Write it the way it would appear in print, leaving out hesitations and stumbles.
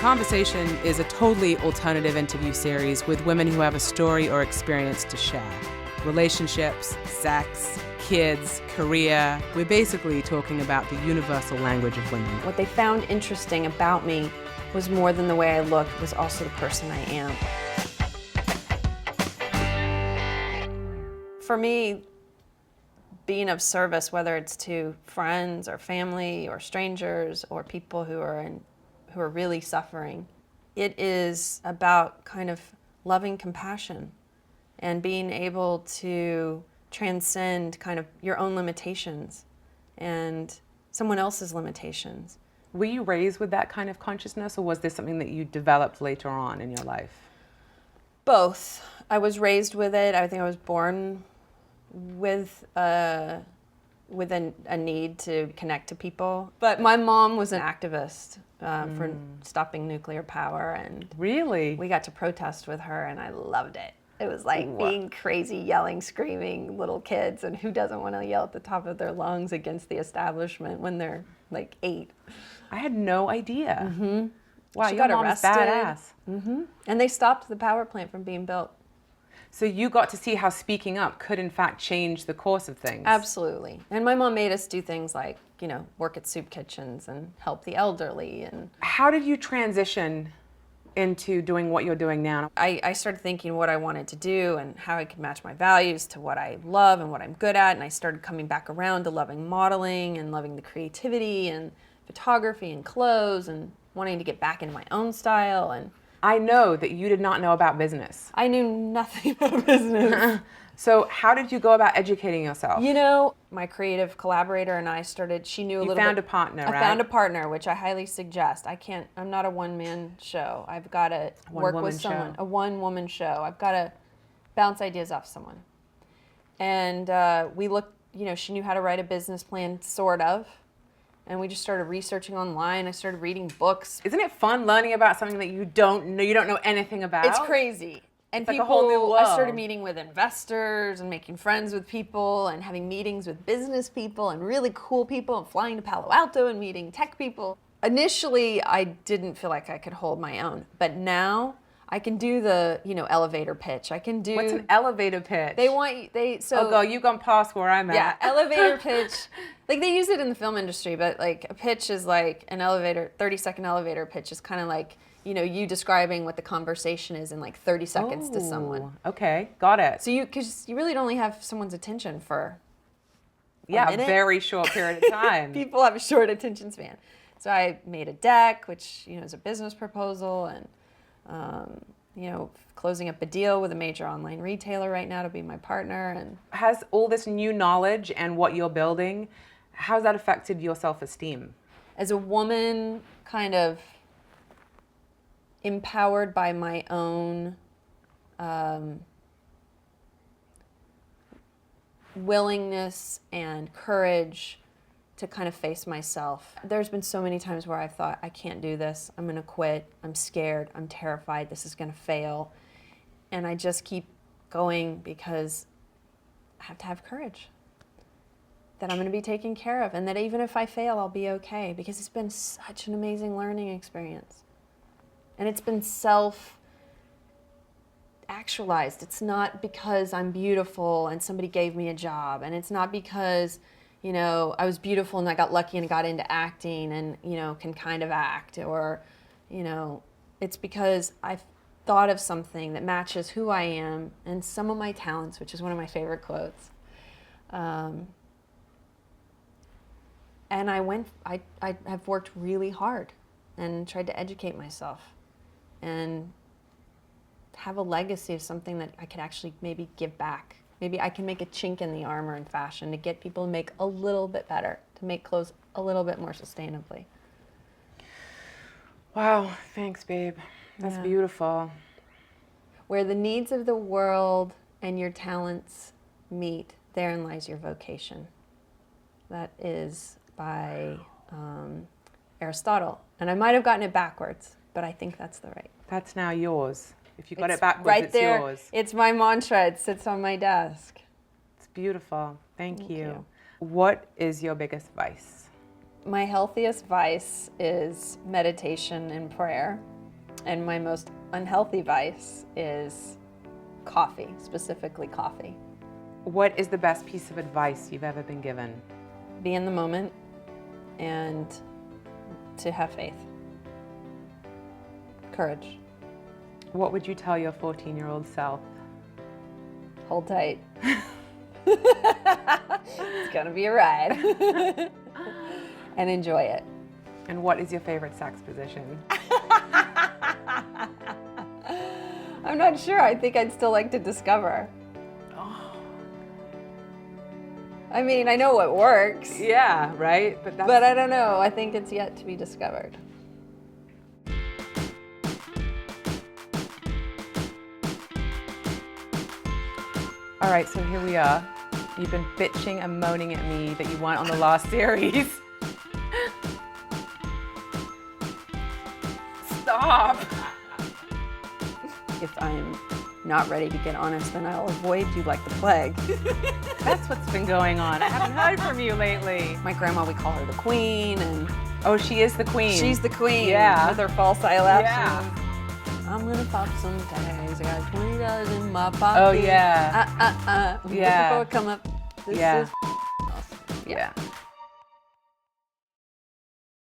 Conversation is a totally alternative interview series with women who have a story or experience to share. Relationships, sex, kids, career. We're basically talking about the universal language of women. What they found interesting about me was more than the way I looked, it was also the person I am. For me, being of service, whether it's to friends or family or strangers or people who are really suffering, it is about kind of loving compassion and being able to transcend kind of your own limitations and someone else's limitations. Were you raised with that kind of consciousness, or was this something that you developed later on in your life? Both. I was raised with it. I think I was born with a need to connect to people. But my mom was an activist for stopping nuclear power, and Really? we got to protest with her, and I loved it. It was like being crazy, yelling, screaming little kids, and who doesn't want to yell at the top of their lungs against the establishment when they're like 8? I had no idea. Mm-hmm. Wow, She your got mom's arrested. badass. Mm-hmm. And they stopped the power plant from being built. So you got to see how speaking up could in fact change the course of things. Absolutely. And my mom made us do things like, you know, work at soup kitchens and help the elderly. And how did you transition into doing what you're doing now? I started thinking what I wanted to do and how I could match my values to what I love and what I'm good at. And I started coming back around to loving modeling and loving the creativity and photography and clothes and wanting to get back into my own style. And I know that you did not know about business. I knew nothing about business. So how did you go about educating yourself? You know, my creative collaborator and I started, she knew a little bit. You found a partner, right? I found a partner, which I highly suggest. I'm not a one-man show. I've got to work with someone. A one-woman show. I've got to bounce ideas off someone. And we looked, you know, she knew how to write a business plan, sort of. And we just started researching online. I started reading books. Isn't it fun learning about something that you don't know anything about? It's crazy. And it's like a whole new world. I started meeting with investors and making friends with people and having meetings with business people and really cool people and flying to Palo Alto and meeting tech people. Initially, I didn't feel like I could hold my own, but now I can do the, you know, elevator pitch. I can do. What's an elevator pitch? So oh, girl, you've gone past where I'm at. Yeah, elevator pitch. Like they use it in the film industry, but like a pitch is like an elevator, 30-second elevator pitch is kind of like, you know, you describing what the conversation is in like 30 seconds to someone. Okay, got it. So because you really only have someone's attention for a very short period of time. People have a short attention span. So I made a deck, which, you know, is a business proposal, and you know, closing up a deal with a major online retailer right now to be my partner. And has all this new knowledge and what you're building, how's that affected your self-esteem? As a woman, kind of empowered by my own willingness and courage to kind of face myself. There's been so many times where I've thought, I can't do this, I'm gonna quit, I'm scared, I'm terrified, this is gonna fail. And I just keep going because I have to have courage that I'm gonna be taken care of, and that even if I fail, I'll be okay, because it's been such an amazing learning experience. And it's been self-actualized. It's not because I'm beautiful and somebody gave me a job, and it's not because, you know, I was beautiful and I got lucky and got into acting and, you know, can kind of act, or, you know, it's because I've thought of something that matches who I am and some of my talents, which is one of my favorite quotes. And I have worked really hard and tried to educate myself and have a legacy of something that I could actually maybe give back. Maybe I can make a chink in the armor in fashion to get people to make a little bit better, to make clothes a little bit more sustainably. Wow, thanks, babe. That's beautiful. Where the needs of the world and your talents meet, therein lies your vocation. That is by Aristotle. And I might have gotten it backwards, but I think that's the right. That's now yours. If you got it backwards, right it's there. yours. It's my mantra. It sits on my desk. It's beautiful. Thank you. What is your biggest vice? My healthiest vice is meditation and prayer, and my most unhealthy vice is coffee, specifically coffee. What is the best piece of advice you've ever been given? Be in the moment and to have faith. Courage. What would you tell your 14-year-old self? Hold tight. It's gonna be a ride. And enjoy it. And what is your favorite sex position? I'm not sure. I think I'd still like to discover. Oh. I mean, I know what works. Yeah, right? But I don't know. I think it's yet to be discovered. All right, so here we are. You've been bitching and moaning at me that you weren't on the last series. Stop. If I'm not ready to get honest, then I'll avoid you like the plague. That's what's been going on. I haven't heard from you lately. My grandma, we call her the queen, and Oh, she is the queen. she's the queen. Yeah. With her false eyelashes. Yeah. I'm gonna pop some tags. I got $20 in my pocket. Oh, yeah. Before Yeah. I come up. This Yeah. is awesome. Yeah.